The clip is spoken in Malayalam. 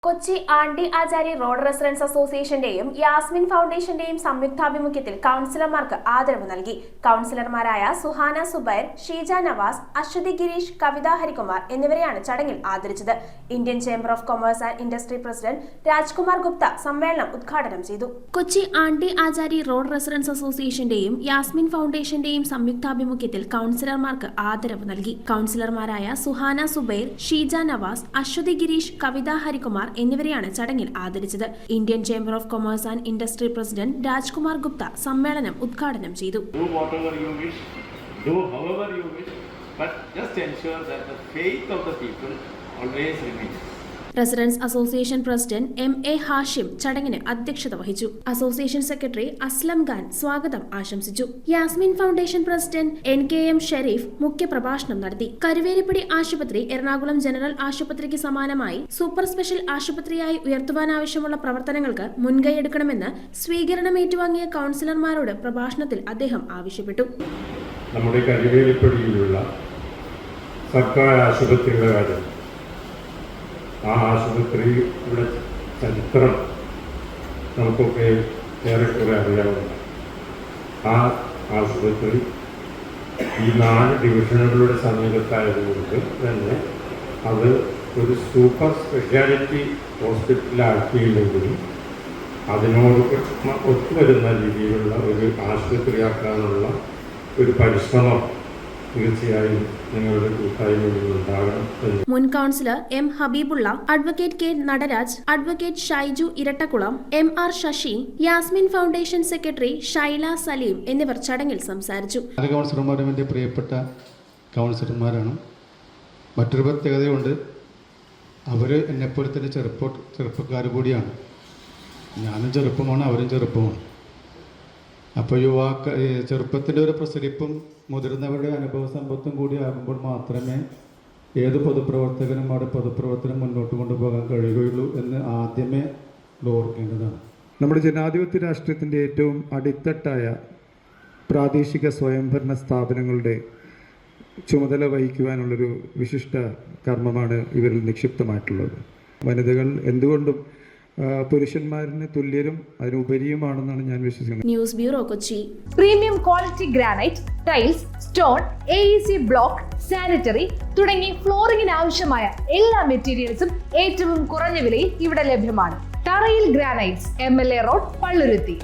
കൊച്ചി ആണ്ടി ആചാരി റോഡ് റെസിഡൻസ് അസോസിയേഷന്റെയും യാസ്മിൻ ഫൗണ്ടേഷന്റെയും സംയുക്താഭിമുഖ്യത്തിൽ കൗൺസിലർമാർക്ക് ആദരവ് നൽകി. കൗൺസിലർമാരായ സുഹാന സുബൈർ, ഷീജ നവാസ്, അശ്വതി ഗിരീഷ്, കവിത ഹരികുമാർ എന്നിവരെയാണ് ചടങ്ങിൽ ആദരിച്ചത്. Indian chamber of commerce and industry president Rajkumar Gupta സമ്മേളനം ഉദ്ഘാടനം ചെയ്തു. കൊച്ചി ആണ്ടി ആചാരി റോഡ് റെസിഡൻസ് അസോസിയേഷന്റെയും യാസ്മിൻ ഫൗണ്ടേഷന്റെയും സംയുക്താഭിമുഖ്യത്തിൽ കൗൺസിലർമാർക്ക് ആദരവ് നൽകി. കൗൺസിലർമാരായ സുഹാന സുബൈർ, ഷീജ നവാസ്, അശ്വതി ഗിരീഷ്, കവിത ഹരികുമാർ എന്നിവരെയാണ് ചടങ്ങിൽ ആദരിച്ചത്. Indian chamber of commerce and industry president Rajkumar Gupta സമ്മേളനം ഉദ്ഘാടനം ചെയ്തു. Residence association president M.A. Hashim ചടങ്ങിന് അധ്യക്ഷത വഹിച്ചു. അസോസിയേഷൻ സെക്രട്ടറി അസ്ലം ഖാൻ സ്വാഗതം ആശംസിച്ചു. Yasmin foundation president N.K.M. Sharif മുഖ്യപ്രഭാഷണം നടത്തി. കരുവേലിപ്പടി ആശുപത്രി എറണാകുളം ജനറൽ ആശുപത്രിക്ക് സമാനമായി സൂപ്പർ സ്പെഷ്യൽ ആശുപത്രിയായി ഉയർത്തുവാനാവശ്യമുള്ള പ്രവർത്തനങ്ങൾക്ക് മുൻകൈയെടുക്കണമെന്ന് സ്വീകരണം ഏറ്റുവാങ്ങിയ കൗൺസിലർമാരോട് പ്രഭാഷണത്തിൽ അദ്ദേഹം ആവശ്യപ്പെട്ടു. നമ്മുടെ കരുവേലിപ്പടിയിലുള്ള സർക്കാർ ആശുപത്രിയുടെ കാര്യം, ആ ആശുപത്രിയുടെ ചരിത്രം നമുക്കൊക്കെ ഏറെക്കുറെ അറിയാവുന്ന ആ ആശുപത്രി ഈ 4 ഡിവിഷനുകളുടെ സമീപത്തായതുകൊണ്ട് തന്നെ അത് ഒരു സൂപ്പർ സ്പെഷ്യാലിറ്റി ഹോസ്പിറ്റലാക്കിയില്ലെങ്കിലും അതിനോട് ഒത്തുവരുന്ന രീതിയിലുള്ള ഒരു ആശുപത്രിയാക്കാനുള്ള ഒരു പരിശ്രമം തീർച്ചയായും നിങ്ങളുടെ കൂട്ടായ്മയിൽ ഉണ്ടാകണം. മുൻ councillor M. Habibulla, advocate K. Nataraj, advocate Shaiju Irattakkulam, M.R. Sasi, Yasmin foundation secretary Shaila Salim എന്നിവർ ചടങ്ങിൽ സംസാരിച്ചു. കൗൺസിലർമാരും എൻ്റെ പ്രിയപ്പെട്ട കൗൺസിലർമാരാണ്. മറ്റൊരു പ്രത്യേകതയുണ്ട്, അവർ എന്നെപ്പോലെ തന്നെ ചെറുപ്പക്കാർ കൂടിയാണ്. ഞാനും ചെറുപ്പമാണ്, അവരും ചെറുപ്പമാണ്. അപ്പോൾ ചെറുപ്പത്തിൻ്റെ ഒരു പ്രസരിപ്പും മുതിർന്നവരുടെ അനുഭവ സമ്പത്തും കൂടി ആകുമ്പോൾ മാത്രമേ ഏത് പൊതുപ്രവർത്തകനും അവിടെ പൊതുപ്രവർത്തനം മുന്നോട്ട് കൊണ്ടുപോകാൻ കഴിയുകയുള്ളൂ എന്ന് ആദ്യമേ ഓർക്കേണ്ടതാണ്. നമ്മുടെ ജനാധിപത്യ രാഷ്ട്രീയത്തിൻ്റെ ഏറ്റവും അടിത്തട്ടായ പ്രാദേശിക സ്വയംഭരണ സ്ഥാപനങ്ങളുടെ ചുമതല വഹിക്കുവാനുള്ളൊരു വിശിഷ്ട കർമ്മമാണ് ഇവരിൽ നിക്ഷിപ്തമായിട്ടുള്ളത്. വനിതകൾ എന്തുകൊണ്ടും പുരുഷന്മാരിന് തുല്യരും അതിനുപരിയുമാണെന്നാണ് ഞാൻ വിശ്വസിക്കുന്നത്. News bureau, Kochi. Premium quality granite, tiles, stone, AEC block, sanitary തുടങ്ങി ഫ്ലോറിംഗിന് ആവശ്യമായ എല്ലാ മെറ്റീരിയൽസും ഏറ്റവും കുറഞ്ഞ വിലയിൽ ഇവിടെ ലഭ്യമാണ്. തറയിൽ ഗ്രാനൈറ്റ്സ്, MLA റോഡ്, പള്ളുരുത്തി.